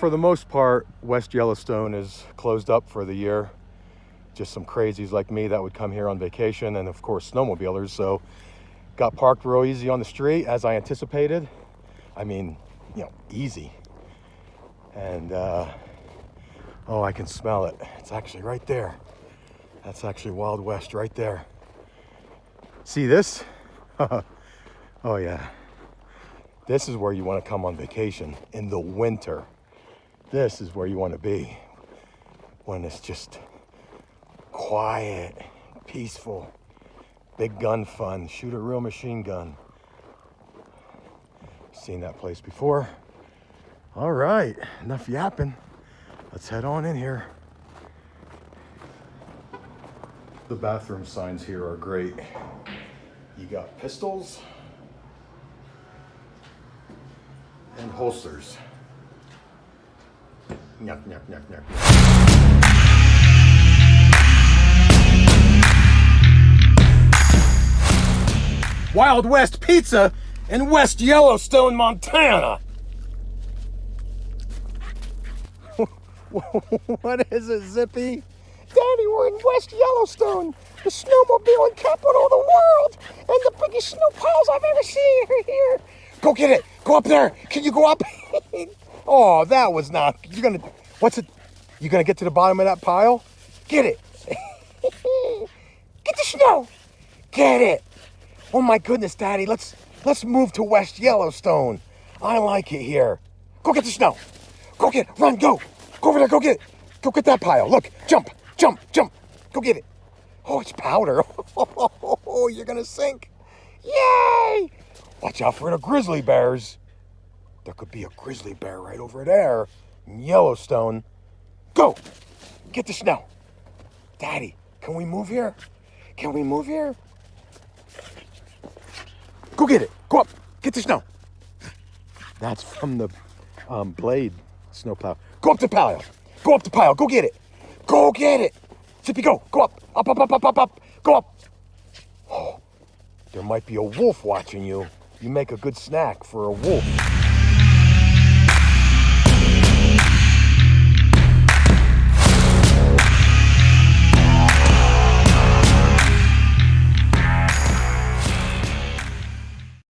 for the most part, West Yellowstone is closed up for the year. Just some crazies like me that would come here on vacation, and of course snowmobilers. So got parked real easy on the street as I anticipated. I mean, you know, easy. And oh, I can smell it. It's actually right there. That's actually Wild West right there. See this? Oh yeah. This is where you want to come on vacation in the winter. This is where you want to be when it's just quiet, peaceful, big gun fun, shoot a real machine gun. Seen that place before. All right, enough yapping. Let's head on in here. The bathroom signs here are great. You got pistols and holsters. Nyuk, nyuk, nyuk, nyuk. Wild West Pizza in West Yellowstone, Montana. What is it, Zippy? Daddy, we're in West Yellowstone, the snowmobiling capital of the world, and the biggest snow piles I've ever seen are here. Go get it. Go up there. Can you go up? Oh, that was not. You're gonna. What's it? You gonna get to the bottom of that pile? Get it. Get the snow. Get it. Oh my goodness, Daddy. Let's move to West Yellowstone. I like it here. Go get the snow. Go get it. Run. Go. Go over there. Go get it. Go get that pile. Look. Jump. Jump. Jump. Go get it. Oh, it's powder. Oh, you're gonna sink. Yay! Watch out for the grizzly bears. There could be a grizzly bear right over there in Yellowstone. Go! Get the snow. Daddy, can we move here? Can we move here? Go get it. Go up. Get the snow. That's from the blade snowplow. Go up the pile. Go up the pile. Go get it. Go get it. Zippy, go. Go up. Up, up, up, up, up, up. Go up. Oh, there might be a wolf watching you. You make a good snack for a wolf.